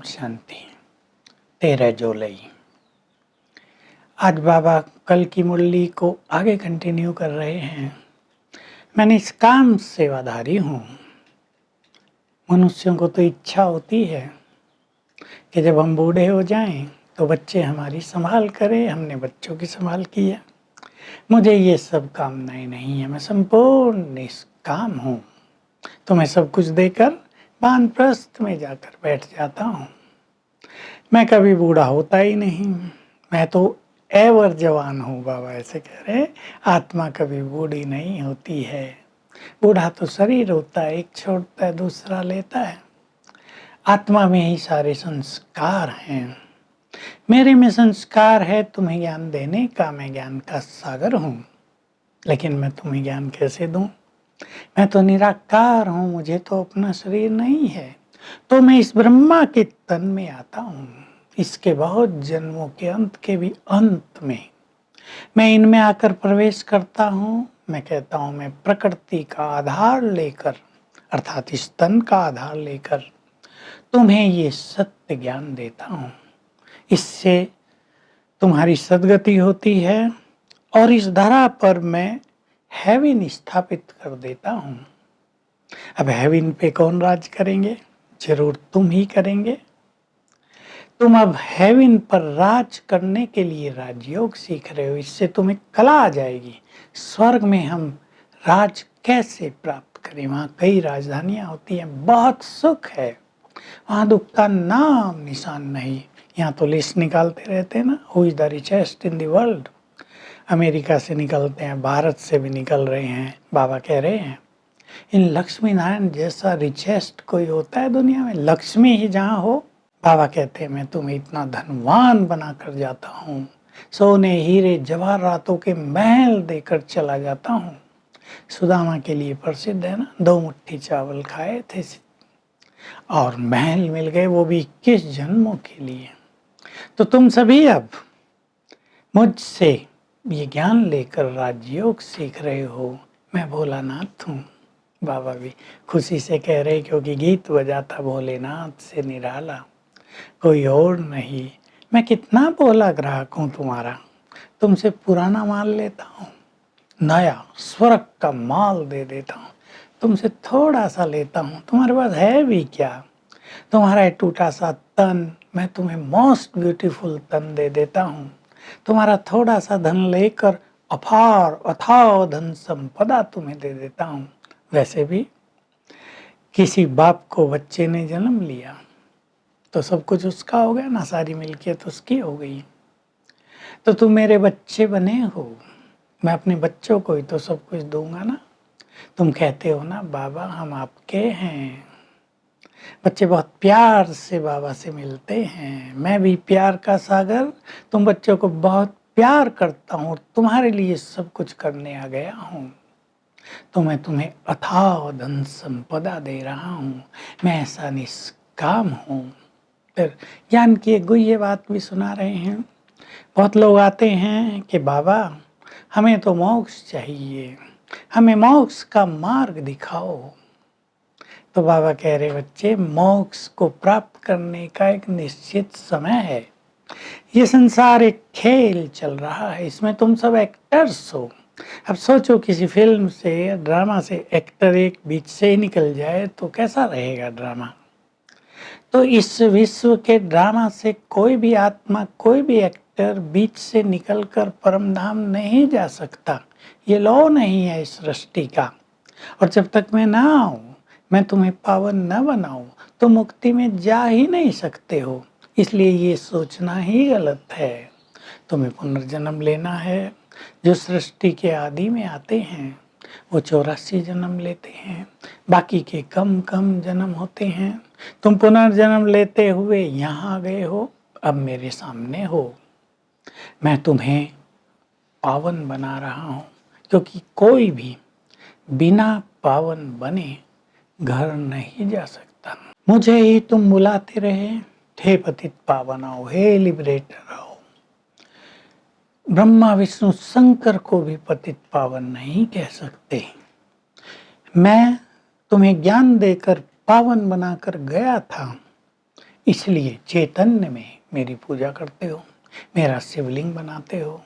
शांति। 13 जुलाई। आज बाबा कल की मुरली को आगे कंटिन्यू कर रहे हैं। मैं निष्काम सेवाधारी हूँ। मनुष्यों को तो इच्छा होती है कि जब हम बूढ़े हो जाएं तो बच्चे हमारी संभाल करें। हमने बच्चों की संभाल की है। मुझे ये सब कामनाएं नहीं है। मैं संपूर्ण निष्काम हूँ। तो मैं सब कुछ देकर वानप्रस्थ में जाकर बैठ जाता हूँ। मैं कभी बूढ़ा होता ही नहीं। मैं तो एवर जवान हूँ। बाबा ऐसे कह रहे हैं, आत्मा कभी बूढ़ी नहीं होती है। बूढ़ा तो शरीर होता है, एक छोड़ता है दूसरा लेता है। आत्मा में ही सारे संस्कार हैं। मेरे में संस्कार है तुम्हें ज्ञान देने का। मैं ज्ञान का सागर हूँ, लेकिन मैं तुम्हें ज्ञान कैसे दूँ? मैं तो निराकार हूँ, मुझे तो अपना शरीर नहीं है। तो मैं इस ब्रह्मा के तन में आता हूँ। इसके बहुत जन्मों के अंत के भी अंत में मैं इनमें आकर प्रवेश करता हूँ। मैं कहता हूँ मैं प्रकृति का आधार लेकर, अर्थात इस तन का आधार लेकर तुम्हें ये सत्य ज्ञान देता हूँ। इससे तुम्हारी सद्गति होती है और इस धरा पर मैं हेवन स्थापित कर देता हूँ। अब हेवन पे कौन राज करेंगे? जरूर तुम ही करेंगे। तुम अब हेवन पर राज करने के लिए राजयोग सीख रहे हो। इससे तुम्हें कला आ जाएगी। स्वर्ग में हम राज कैसे प्राप्त करें? वहाँ कई राजधानियाँ होती हैं, बहुत सुख है। वहाँ दुख का नाम निशान नहीं। यहाँ तो लिस्ट निकालते रहते हैं ना, who is the richest in the world. America से निकलते हैं, भारत से भी निकल रहे हैं। बाबा कह रहे हैं इन लक्ष्मी नारायण जैसा रिचेस्ट कोई होता है दुनिया में? लक्ष्मी ही जहाँ हो। बाबा कहते हैं मैं तुम्हें इतना धनवान बना कर जाता हूँ, सोने हीरे जवाहरातों के महल देकर चला जाता हूँ। सुदामा के लिए प्रसिद्ध है ना, 2 मुट्ठी चावल खाए थे और महल मिल गए, वो भी 21 जन्मों के लिए। तो तुम सभी अब मुझसे ये ज्ञान लेकर राजयोग सीख रहे हो। मैं भोलानाथ हूँ। बाबा भी खुशी से कह रहे क्योंकि गीत बजाता भोलेनाथ से निराला कोई और नहीं। मैं कितना भोला ग्राहक हूँ तुम्हारा। तुमसे पुराना माल लेता हूँ, नया स्वर्ग का माल दे देता हूँ। तुमसे थोड़ा सा लेता हूँ, तुम्हारे पास है भी क्या? तुम्हारा टूटा सा तन, मैं तुम्हें मोस्ट ब्यूटीफुल तन दे देता हूँ। तुम्हारा थोड़ा सा धन लेकर अपार अथाह धन संपदा तुम्हें दे देता हूँ। वैसे भी किसी बाप को बच्चे ने जन्म लिया तो सब कुछ उसका हो गया ना, सारी मिल्कियत उसकी हो गई। तो तुम मेरे बच्चे बने हो, मैं अपने बच्चों को ही तो सब कुछ दूंगा ना। तुम कहते हो ना बाबा हम आपके हैं। बच्चे बहुत प्यार से बाबा से मिलते हैं। मैं भी प्यार का सागर, तुम बच्चों को बहुत प्यार करता हूँ, तुम्हारे लिए सब कुछ करने आ गया हूँ। तो मैं तुम्हें अथाह धन संपदा दे रहा हूँ। मैं ऐसा निष्काम हूँ। फिर ज्ञान की एक गुह्य बात भी सुना रहे हैं। बहुत लोग आते हैं कि बाबा हमें तो मोक्ष चाहिए, हमें मोक्ष का मार्ग दिखाओ। तो बाबा कह रहे बच्चे मोक्ष को प्राप्त करने का एक निश्चित समय है। ये संसार एक खेल चल रहा है, इसमें तुम सब एक्टर्स हो। अब सोचो किसी फिल्म से, ड्रामा से एक्टर एक बीच से ही निकल जाए तो कैसा रहेगा ड्रामा? तो इस विश्व के ड्रामा से कोई भी आत्मा, कोई भी एक्टर बीच से निकलकर परम धाम नहीं जा सकता। ये लॉ नहीं है इस सृष्टि का। और जब तक मैं ना आऊं, मैं तुम्हें पावन न बनाऊं, तो मुक्ति में जा ही नहीं सकते हो। इसलिए ये सोचना ही गलत है। तुम्हें पुनर्जन्म लेना है। जो सृष्टि के आदि में आते हैं वो 84 जन्म लेते हैं, बाकी के कम कम जन्म होते हैं। तुम पुनर्जन्म लेते हुए यहाँ आ गए हो, अब मेरे सामने हो। मैं तुम्हें पावन बना रहा हूँ, क्योंकि कोई भी बिना पावन बने घर नहीं जा सकता। मुझे ही तुम बुलाते रहे, हे पतित पावन आओ, हे लिबरेटर आओ। ब्रह्मा विष्णु शंकर को भी पतित पावन नहीं कह सकते। मैं तुम्हें ज्ञान देकर पावन बनाकर गया था, इसलिए चैतन्य में मेरी पूजा करते हो, मेरा शिवलिंग बनाते हो,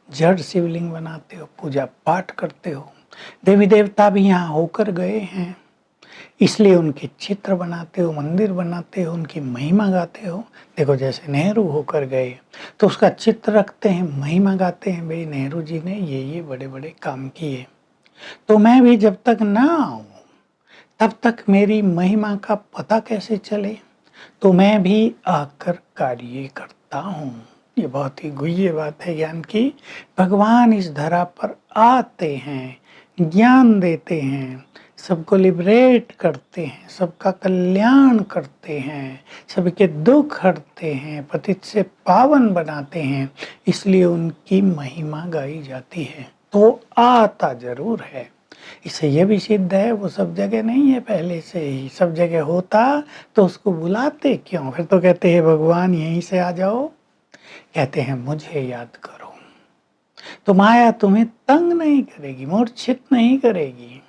जड़ शिवलिंग बनाते हो, पूजा पाठ करते हो। देवी देवता भी यहाँ होकर गए हैं, इसलिए उनके चित्र बनाते हो, मंदिर बनाते हो, उनकी महिमा गाते हो। देखो जैसे नेहरू होकर गए तो उसका चित्र रखते हैं, महिमा गाते हैं, भाई नेहरू जी ने ये बड़े बड़े काम किए। तो मैं भी जब तक ना आऊं तब तक मेरी महिमा का पता कैसे चले? तो मैं भी आकर कार्य करता हूँ। ये बहुत ही गुह्य बात है ज्ञान की। भगवान इस धरा पर आते हैं, ज्ञान देते हैं, सबको लिबरेट करते हैं, सबका कल्याण करते हैं, सबके दुख हरते हैं, पतित से पावन बनाते हैं, इसलिए उनकी महिमा गाई जाती है। तो आता जरूर है, इससे यह भी सिद्ध है वो सब जगह नहीं है, पहले से ही सब जगह होता तो उसको बुलाते क्यों? फिर तो कहते हैं भगवान यहीं से आ जाओ, कहते हैं मुझे याद करो। तो माया तुम्हें तंग नहीं करेगी, मूर्छित नहीं करेगी।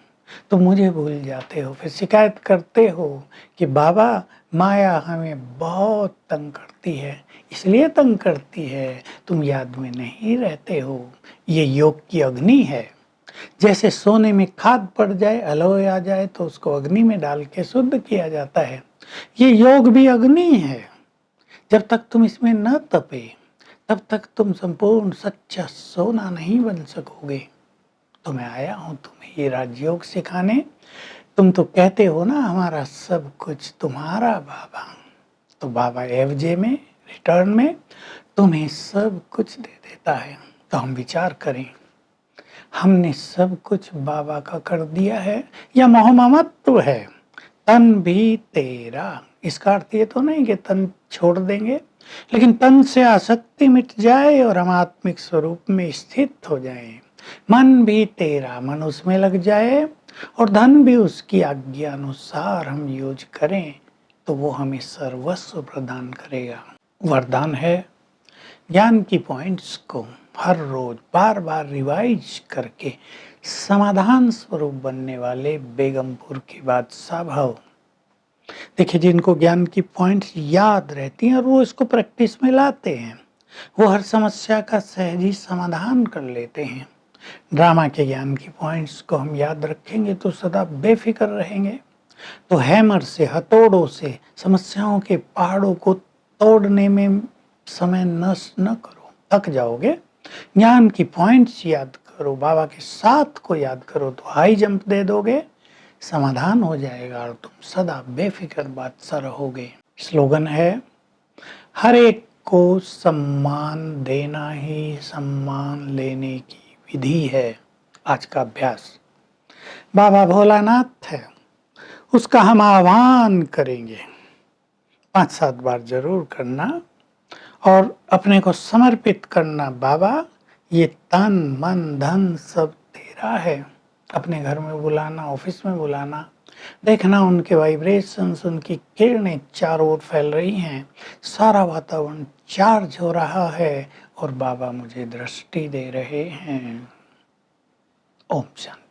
तो मुझे भूल जाते हो, फिर शिकायत करते हो कि बाबा माया हमें बहुत तंग करती है। इसलिए तंग करती है, तुम याद में नहीं रहते हो। ये योग की अग्नि है। जैसे सोने में खाद पड़ जाए, अलौय आ जाए तो उसको अग्नि में डाल के शुद्ध किया जाता है। ये योग भी अग्नि है। जब तक तुम इसमें न तपे तब तक तुम संपूर्ण सच्चा सोना नहीं बन सकोगे। तो मैं आया हूं तुम्हें ये राजयोग सिखाने। तुम तो कहते हो ना हमारा सब कुछ तुम्हारा बाबा, तो बाबा एवजे में, रिटर्न में तुम्हें सब कुछ दे देता है। तो हम विचार करें, हमने सब कुछ बाबा का कर दिया है या मोह ममत्व है? तन भी तेरा, इसका अर्थ ये तो नहीं कि तन छोड़ देंगे, लेकिन तन से आसक्ति मिट जाए और हम आत्मिक स्वरूप में स्थित हो जाएं। मन भी तेरा, मन उसमें लग जाए और धन भी उसकी आज्ञा अनुसार हम यूज करें तो वो हमें सर्वस्व प्रदान करेगा। वरदान है ज्ञान की पॉइंट्स को हर रोज बार बार रिवाइज करके समाधान स्वरूप बनने वाले बेगमपुर के बादशाह भव। देखिए जिनको ज्ञान की पॉइंट्स याद रहती हैं और वो इसको प्रैक्टिस में लाते हैं, वो हर समस्या का सहजी समाधान कर लेते हैं। ड्रामा के ज्ञान की पॉइंट्स को हम याद रखेंगे तो सदा बेफिक्र रहेंगे। तो हैमर से, हथौड़ों से समस्याओं के पहाड़ों को तोड़ने में समय नष्ट न करो, थक जाओगे। ज्ञान की पॉइंट्स याद करो, बाबा के साथ को याद करो तो हाई जंप दे दोगे, समाधान हो जाएगा और तुम सदा बेफिक्र बादशाह रहोगे। स्लोगन है, हर एक को सम्मान देना ही सम्मान लेने की विधि है। आज का अभ्यास बाबा भोलानाथ है, उसका हम आह्वान करेंगे। 5-7 बार जरूर करना और अपने को समर्पित करना। बाबा ये तन मन धन सब तेरा है। अपने घर में बुलाना, ऑफिस में बुलाना, देखना उनके वाइब्रेशंस, उनकी किरणें चारों ओर फैल रही हैं, सारा वातावरण चार्ज हो रहा है और बाबा मुझे दृष्टि दे रहे हैं। ओम शांति।